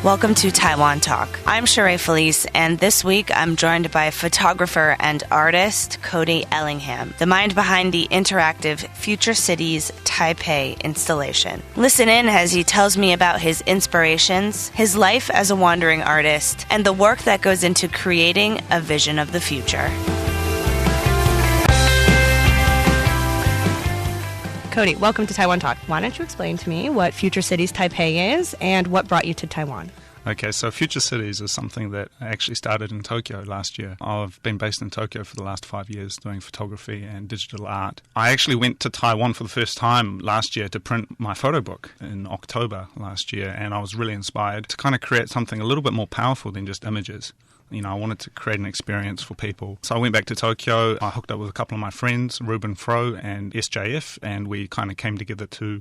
Welcome to Taiwan Talk. I'm Sheree Felice, and this week I'm joined by photographer and artist Cody Ellingham, the mind behind the interactive Future Cities Taipei installation. Listen in as he tells me about his inspirations, his life as a wandering artist, and the work that goes into creating a vision of the future. Cody, welcome to Taiwan Talk. Why don't you explain to me what Future Cities Taipei is and what brought you to Taiwan? Okay, so Future Cities is something that actually started in Tokyo last year. I've been based in Tokyo for the last 5 years doing photography and digital art. I actually went to Taiwan for the first time last year to print my photo book in October last year, and I was really inspired to kind of create something a little bit more powerful than just images. You know, I wanted to create an experience for people. So I went back to Tokyo. I hooked up with a couple of my friends, Ruben Fro and SJF, and we kind of came together to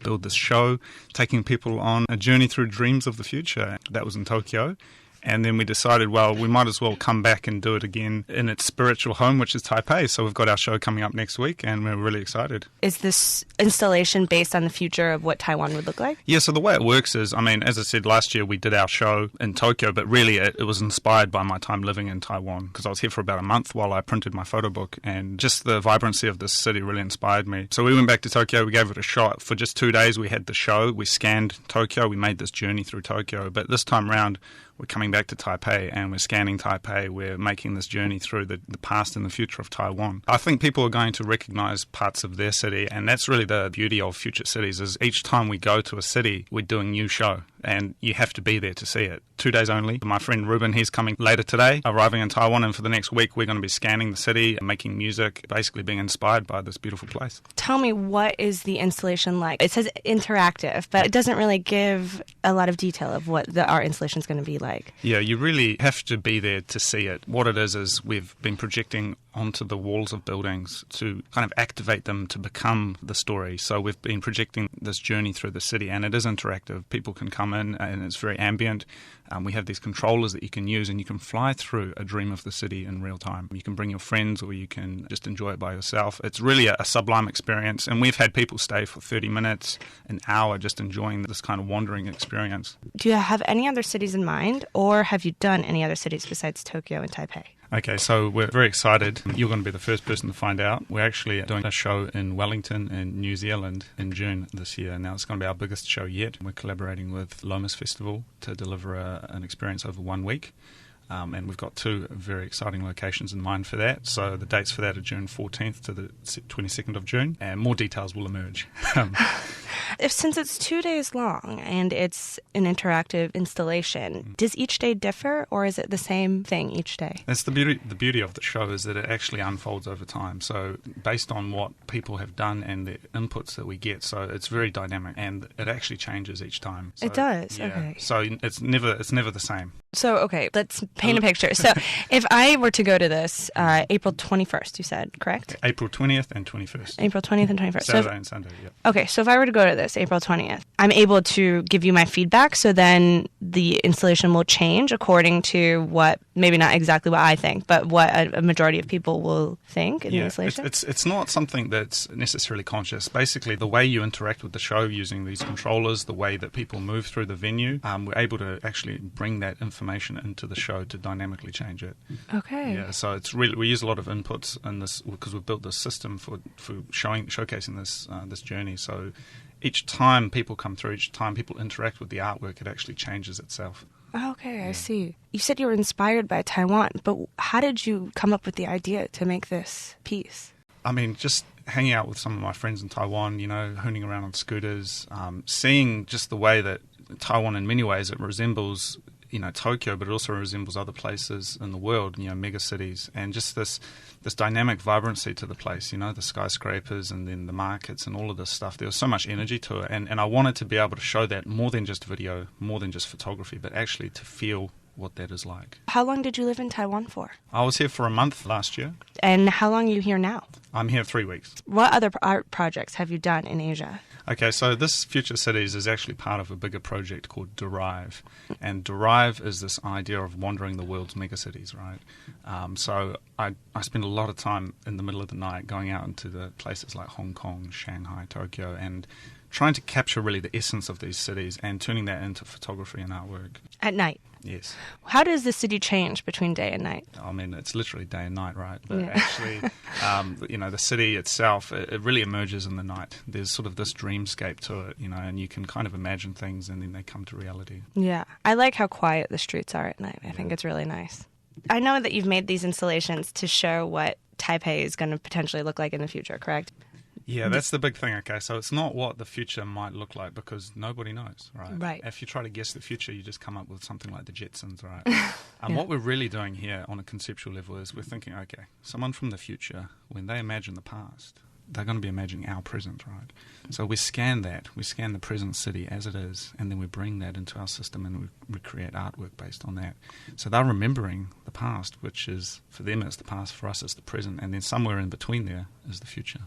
build this show, taking people on a journey through dreams of the future. That was in Tokyo. And then we decided, well, we might as well come back and do it again in its spiritual home, which is Taipei. So we've got our show coming up next week, and we're really excited. Is this installation based on the future of what Taiwan would look like? Yeah, so the way it works is, I mean, as I said, last year we did our show in Tokyo, but really it was inspired by my time living in Taiwan, because I was here for about a month while I printed my photo book, and just the vibrancy of this city really inspired me. So we went back to Tokyo, we gave it a shot. For just 2 days we had the show, we scanned Tokyo, we made this journey through Tokyo, but this time round we're coming back to Taipei and we're scanning Taipei. We're making this journey through the past and the future of Taiwan. I think people are going to recognize parts of their city, and that's really the beauty of Future Cities, is each time we go to a city, we're doing a new show, and you have to be there to see it. 2 days only. My friend Ruben, he's coming later today, arriving in Taiwan, and for the next week we're going to be scanning the city and making music, basically being inspired by this beautiful place. Tell me, what is the installation like? It says interactive, but it doesn't really give a lot of detail of what our installation is going to be like. Yeah, you really have to be there to see it. What it is we've been projecting onto the walls of buildings to kind of activate them to become the story. So we've been projecting this journey through the city, and it is interactive. People can come in and it's very ambient. We have these controllers that you can use, and you can fly through a dream of the city in real time. You can bring your friends, or you can just enjoy it by yourself. It's really a sublime experience, and we've had people stay for 30 minutes, an hour, just enjoying this kind of wandering experience. Do you have any other cities in mind, or have you done any other cities besides Tokyo and Taipei? Okay, so we're very excited. You're going to be the first person to find out. We're actually doing a show in Wellington in New Zealand in June this year. Now, it's going to be our biggest show yet. We're collaborating with Lomas Festival to deliver an experience over 1 week. And we've got 2 very exciting locations in mind for that. So the dates for that are June 14th to the 22nd of June, and more details will emerge. Since it's 2 days long and it's an interactive installation, does each day differ, or is it the same thing each day? That's the beauty of the show, is that it actually unfolds over time. So based on what people have done and the inputs that we get, so it's very dynamic, and it actually changes each time. So, it does? Yeah. Okay. So it's never the same. So, okay, let's paint a picture. So if I were to go to this April 21st, you said, correct? April 20th and 21st. April 20th and 21st. Saturday and Sunday, yeah. Okay, so if I were to go to this April 20th, I'm able to give you my feedback, so then the installation will change according to what, maybe not exactly what I think, but what a majority of people will think in the installation? It's not something that's necessarily conscious. Basically, the way you interact with the show using these controllers, the way that people move through the venue, we're able to actually bring that information into the show to dynamically change it. Okay. Yeah, so it's really, we use a lot of inputs in this because we've built this system for showcasing this journey. So each time people come through, each time people interact with the artwork, it actually changes itself. Okay, I see. You said you were inspired by Taiwan, but how did you come up with the idea to make this piece? I mean, just hanging out with some of my friends in Taiwan, you know, hooning around on scooters, seeing just the way that Taiwan, in many ways, it resembles, you know, Tokyo, but it also resembles other places in the world, you know, mega cities, and just this dynamic vibrancy to the place, you know, the skyscrapers and then the markets and all of this stuff. There was so much energy to it, and I wanted to be able to show that more than just video, more than just photography, but actually to feel what that is like. How long did you live in Taiwan for? I was here for a month last year. And how long are you here now? I'm here 3 weeks. What other art projects have you done in Asia? Okay, so this Future Cities is actually part of a bigger project called Derive. And Derive is this idea of wandering the world's megacities, right? So I spend a lot of time in the middle of the night going out into the places like Hong Kong, Shanghai, Tokyo, and trying to capture really the essence of these cities and turning that into photography and artwork. At night? Yes. How does the city change between day and night? I mean, it's literally day and night, right? But Yeah. actually, the city itself, it really emerges in the night. There's sort of this dreamscape to it, and you can kind of imagine things and then they come to reality. Yeah. I like how quiet the streets are at night. I think it's really nice. I know that you've made these installations to show what Taipei is going to potentially look like in the future, correct? Yeah, that's the big thing, okay? So it's not what the future might look like because nobody knows, right? Right. If you try to guess the future, you just come up with something like the Jetsons, right? And what we're really doing here on a conceptual level is we're thinking, okay, someone from the future, when they imagine the past, they're going to be imagining our present, right? So we scan the present city as it is, and then we bring that into our system and we create artwork based on that. So they're remembering the past, which is, for them it's the past, for us it's the present, and then somewhere in between there is the future.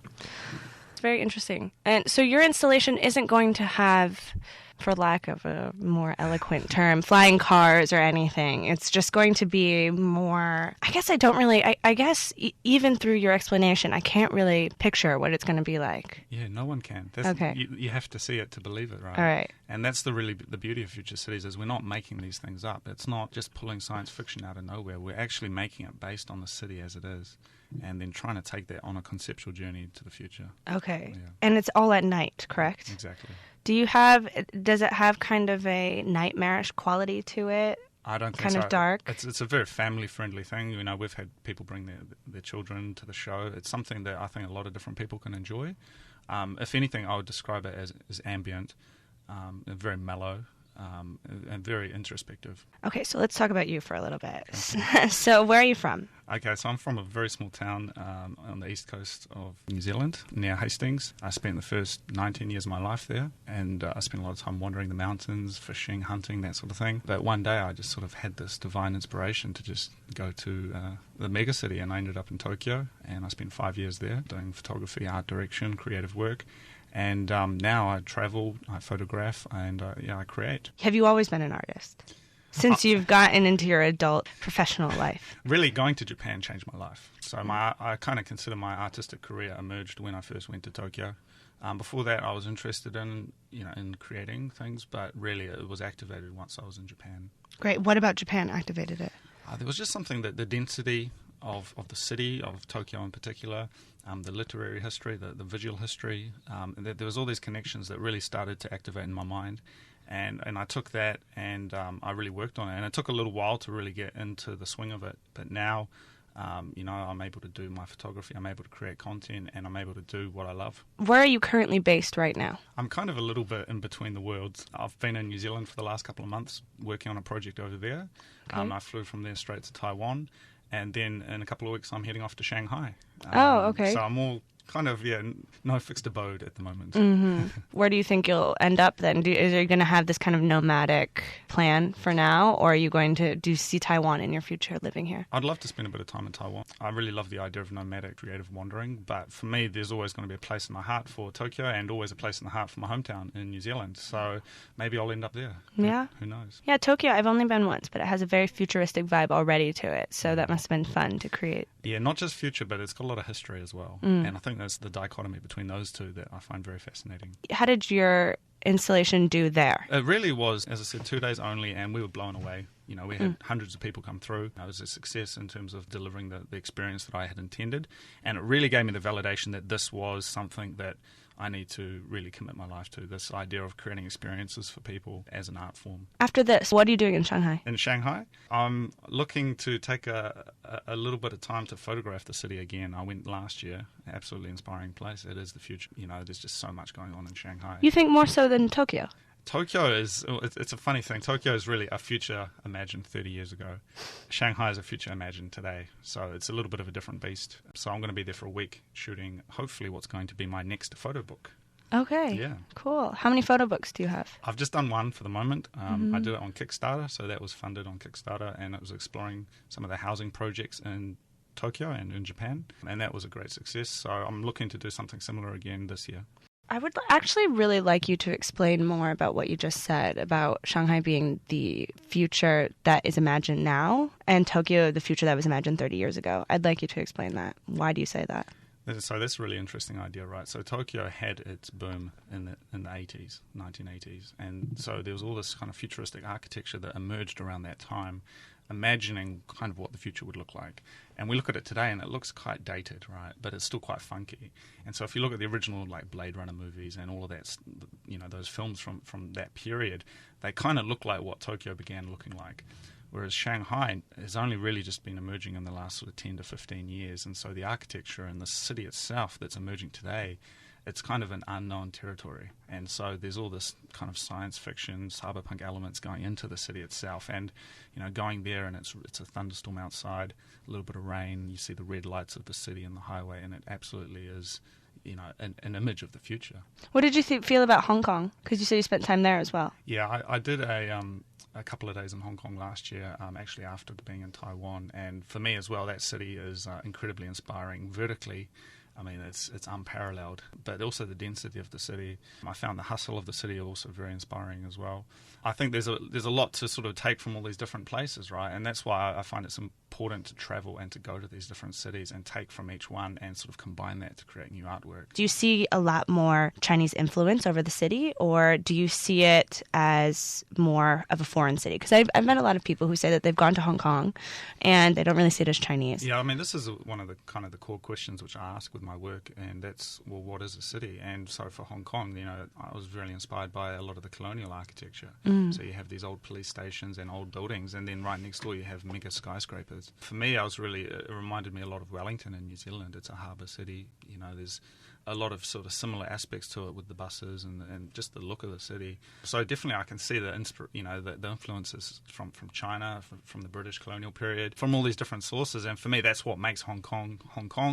It's very interesting. And so your installation isn't going to have, for lack of a more eloquent term, flying cars or anything. It's just going to be more, I guess I don't really, I guess even through your explanation, I can't really picture what it's going to be like. Yeah, no one can. Okay. You have to see it to believe it, right? All right. And that's the beauty of Future Cities is we're not making these things up. It's not just pulling science fiction out of nowhere. We're actually making it based on the city as it is and then trying to take that on a conceptual journey to the future. Okay. Yeah. And it's all at night, correct? Exactly. Does it have kind of a nightmarish quality to it? I don't think kind so. of dark? It's a very family-friendly thing. We've had people bring their children to the show. It's something that I think a lot of different people can enjoy. If anything, I would describe it as ambient, very mellow, and very introspective. Okay, so let's talk about you for a little bit. So where are you from? Okay, so I'm from a very small town on the east coast of New Zealand, near Hastings. I spent the first 19 years of my life there, and I spent a lot of time wandering the mountains, fishing, hunting, that sort of thing. But one day I just sort of had this divine inspiration to just go to the megacity, and I ended up in Tokyo, and I spent 5 years there doing photography, art direction, creative work. And now I travel, I photograph, and I create. Have you always been an artist? Since you've gotten into your adult professional life? Really, going to Japan changed my life. So I kind of consider my artistic career emerged when I first went to Tokyo. Before that, I was interested in creating things, but really it was activated once I was in Japan. Great. What about Japan activated it? There was just something that the density of the city, of Tokyo in particular, the literary history, the visual history, there was all these connections that really started to activate in my mind. And I took that and I really worked on it. And it took a little while to really get into the swing of it. But now, I'm able to do my photography, I'm able to create content, and I'm able to do what I love. Where are you currently based right now? I'm kind of a little bit in between the worlds. I've been in New Zealand for the last couple of months working on a project over there. Okay. I flew from there straight to Taiwan. And then in a couple of weeks, I'm heading off to Shanghai. Okay. So I'm all kind of, no fixed abode at the moment. Mm-hmm. Where do you think you'll end up then? Are you going to have this kind of nomadic plan for now, or do you see Taiwan in your future living here? I'd love to spend a bit of time in Taiwan. I really love the idea of nomadic creative wandering, but for me, there's always going to be a place in my heart for Tokyo and always a place in the heart for my hometown in New Zealand. So maybe I'll end up there. Yeah. Who knows? Yeah, Tokyo, I've only been once, but it has a very futuristic vibe already to it, so that must have been fun to create. Yeah, not just future, but it's got a lot of history as well. And I think there's the dichotomy between those two that I find very fascinating. How did your installation do there? It really was, as I said, 2 days only, and we were blown away. We had hundreds of people come through. It was a success in terms of delivering the experience that I had intended. And it really gave me the validation that this was something that I need to really commit my life to, this idea of creating experiences for people as an art form. After this, what are you doing in Shanghai? In Shanghai, I'm looking to take a little bit of time to photograph the city again. I went last year. Absolutely inspiring place. It is the future. There's just so much going on in Shanghai. You think more so than Tokyo? Tokyo it's a funny thing. Tokyo is really a future imagined 30 years ago. Shanghai is a future imagined today. So it's a little bit of a different beast. So I'm going to be there for a week shooting, hopefully, what's going to be my next photo book. Okay. Yeah. Cool. How many photo books do you have? I've just done one for the moment. I did it on Kickstarter, so that was funded on Kickstarter, and it was exploring some of the housing projects in Tokyo and in Japan, and that was a great success. So I'm looking to do something similar again this year. I would actually really like you to explain more about what you just said about Shanghai being the future that is imagined now and Tokyo the future that was imagined 30 years ago. I'd like you to explain that. Why do you say that? So that's a really interesting idea, right? So Tokyo had its boom in the 80s, 1980s, and so there was all this kind of futuristic architecture that emerged around that time, imagining kind of what the future would look like. And we look at it today and it looks quite dated, right? But it's still quite funky. And so if you look at the original like Blade Runner movies and all of that, those films from that period, they kind of look like what Tokyo began looking like. Whereas Shanghai has only really just been emerging in the last sort of 10 to 15 years. And so the architecture and the city itself that's emerging today, it's kind of an unknown territory. And so there's all this kind of science fiction, cyberpunk elements going into the city itself. And, going there and it's a thunderstorm outside, a little bit of rain, you see the red lights of the city and the highway, and it absolutely is, an image of the future. What did you feel about Hong Kong? Because you said you spent time there as well. Yeah, I did a couple of days in Hong Kong last year, actually after being in Taiwan. And for me as well, that city is incredibly inspiring vertically. I mean, it's unparalleled, but also the density of the city. I found the hustle of the city also very inspiring as well. I think there's a lot to sort of take from all these different places, right? And that's why I find it's important to travel and to go to these different cities and take from each one and sort of combine that to create new artwork. Do you see a lot more Chinese influence over the city, or do you see it as more of a foreign city? Because I've met a lot of people who say that they've gone to Hong Kong and they don't really see it as Chinese. Yeah, I mean, this is one of the kind of the core questions which I ask with my work, and that's, well, what is a city? And so for Hong Kong, I was really inspired by a lot of the colonial architecture. So you have these old police stations and old buildings, and then right next door you have mega skyscrapers. For me, it reminded me a lot of Wellington in New Zealand. It's a harbour city. There's a lot of sort of similar aspects to it with the buses and just the look of the city. So definitely I can see the influences from China, from the British colonial period, from all these different sources. And for me, that's what makes Hong Kong,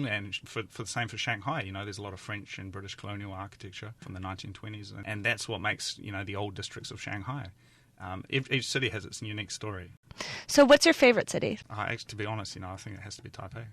and for the same for Shanghai. There's a lot of French and British colonial architecture from the 1920s, and that's what makes the old districts of Shanghai. Each city has its unique story. So what's your favorite city? Actually, to be honest, I think it has to be Taipei.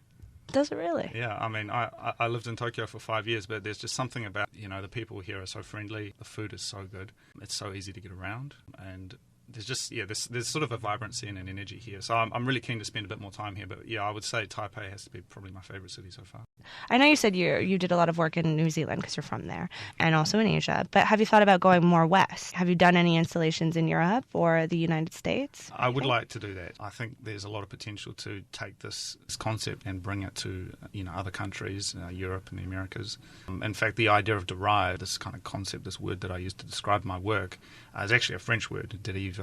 Does it really? Yeah, I mean, I lived in Tokyo for 5 years, but there's just something about, the people here are so friendly, the food is so good, it's so easy to get around, and there's just, there's sort of a vibrancy and an energy here. So I'm really keen to spend a bit more time here, but I would say Taipei has to be probably my favourite city so far. I know you said you did a lot of work in New Zealand because you're from there, and also in Asia, but have you thought about going more west? Have you done any installations in Europe or the United States? I would like to do that. I think there's a lot of potential to take this concept and bring it to other countries, Europe and the Americas. In fact, the idea of derive, this kind of concept, this word that I used to describe my work, is actually a French word, derive,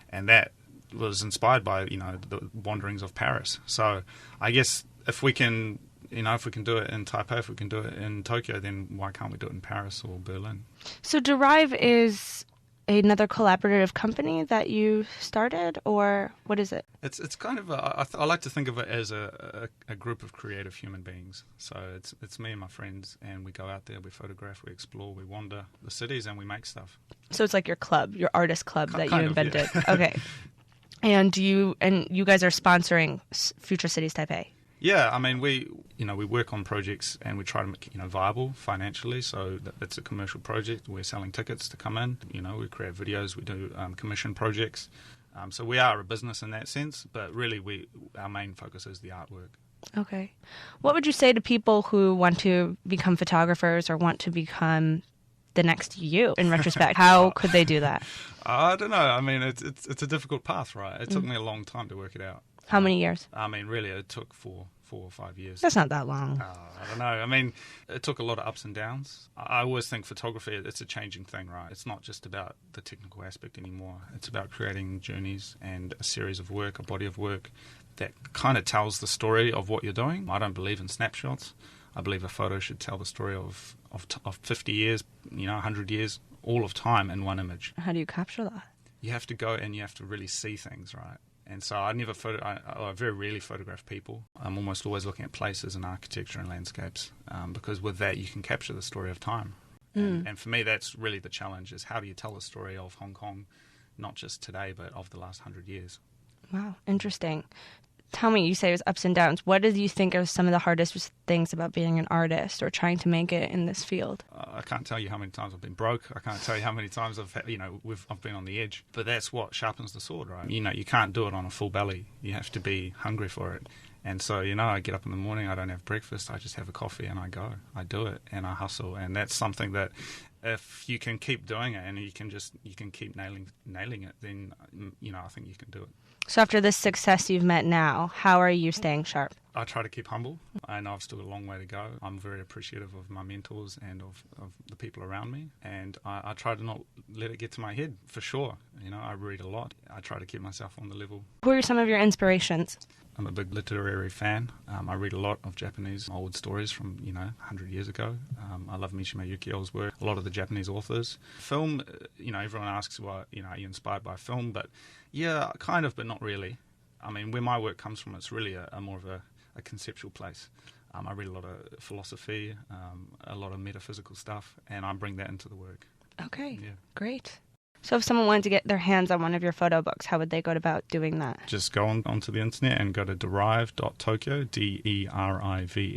and that was inspired by the wanderings of Paris. So I guess if we can do it in Taipei, if we can do it in Tokyo, then why can't we do it in Paris or Berlin? So Derive is another collaborative company that you started, or what is it? It's kind of I like to think of it as a group of creative human beings. So it's me and my friends, and we go out there, we photograph, we explore, we wander the cities, and we make stuff. So it's like your club, your artist club that you invented. Yeah. Okay. And you guys are sponsoring Future Cities Taipei. Yeah, I mean, we work on projects and we try to make viable financially. So it's a commercial project. We're selling tickets to come in. We create videos. We do commission projects. So we are a business in that sense. But really, our main focus is the artwork. Okay. What would you say to people who want to become photographers or want to become the next you in retrospect? How could they do that? I don't know. I mean, it's a difficult path, right? It took me a long time to work it out. How many years? I mean, really, it took 4 or 5 years. That's not that long. I don't know. I mean, it took a lot of ups and downs. I always think photography, it's a changing thing, right? It's not just about the technical aspect anymore. It's about creating journeys and a series of work, a body of work that kind of tells the story of what you're doing. I don't believe in snapshots. I believe a photo should tell the story of 50 years, 100 years, all of time in one image. How do you capture that? You have to go and you have to really see things, right? And so I very rarely photograph people. I'm almost always looking at places and architecture and landscapes because with that you can capture the story of time. And for me, that's really the challenge, is how do you tell the story of Hong Kong, not just today, but of the last 100 years. Wow, interesting. Tell me, you say it was ups and downs. What did you think are some of the hardest things about being an artist or trying to make it in this field? I can't tell you how many times I've been broke. I can't tell you how many times I've been on the edge. But that's what sharpens the sword, right? You can't do it on a full belly. You have to be hungry for it. And so, I get up in the morning, I don't have breakfast, I just have a coffee and I go. I do it and I hustle. And that's something that if you can keep doing it and you can keep nailing it, then, I think you can do it. So after this success you've met now, how are you staying sharp? I try to keep humble. I know I've still got a long way to go. I'm very appreciative of my mentors and of the people around me. And I try to not let it get to my head, for sure. I read a lot. I try to keep myself on the level. Who are some of your inspirations? I'm a big literary fan. I read a lot of Japanese old stories from, 100 years ago. I love Mishima Yukio's work, a lot of the Japanese authors. Film, everyone asks, are you inspired by film? But yeah, kind of, but not really. I mean, where my work comes from, it's really a more of a conceptual place. I read a lot of philosophy, a lot of metaphysical stuff, and I bring that into the work. Okay, yeah. Great. So if someone wanted to get their hands on one of your photo books, how would they go about doing that? Just go onto the internet and go to derive.tokyo, DERIVE.tokyo,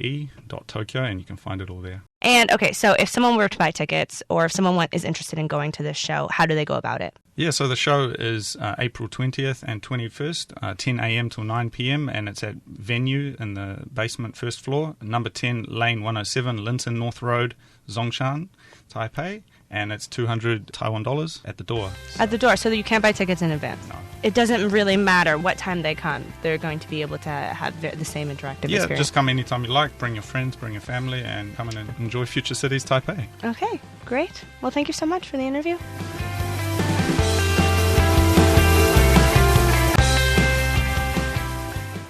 and you can find it all there. And, okay, so if someone were to buy tickets or if someone is interested in going to this show, how do they go about it? Yeah, so the show is April 20th and 21st, 10 a.m. till 9 p.m, and it's at Venue in the basement first floor, number 10, Lane 107, Linton North Road, Zhongshan, Taipei. And it's $200 Taiwan at the door. At the door, so that you can't buy tickets in advance? No. It doesn't really matter what time they come. They're going to be able to have the same interactive experience. Yeah, just come anytime you like. Bring your friends, bring your family, and come in and enjoy Future Cities Taipei. Okay, great. Well, thank you so much for the interview.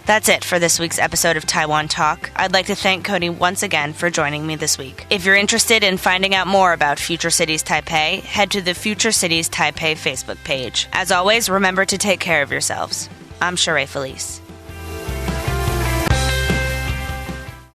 That's it for this week's episode of Taiwan Talk. I'd like to thank Cody once again for joining me this week. If you're interested in finding out more about Future Cities Taipei, head to the Future Cities Taipei Facebook page. As always, remember to take care of yourselves. I'm Sheree Felice.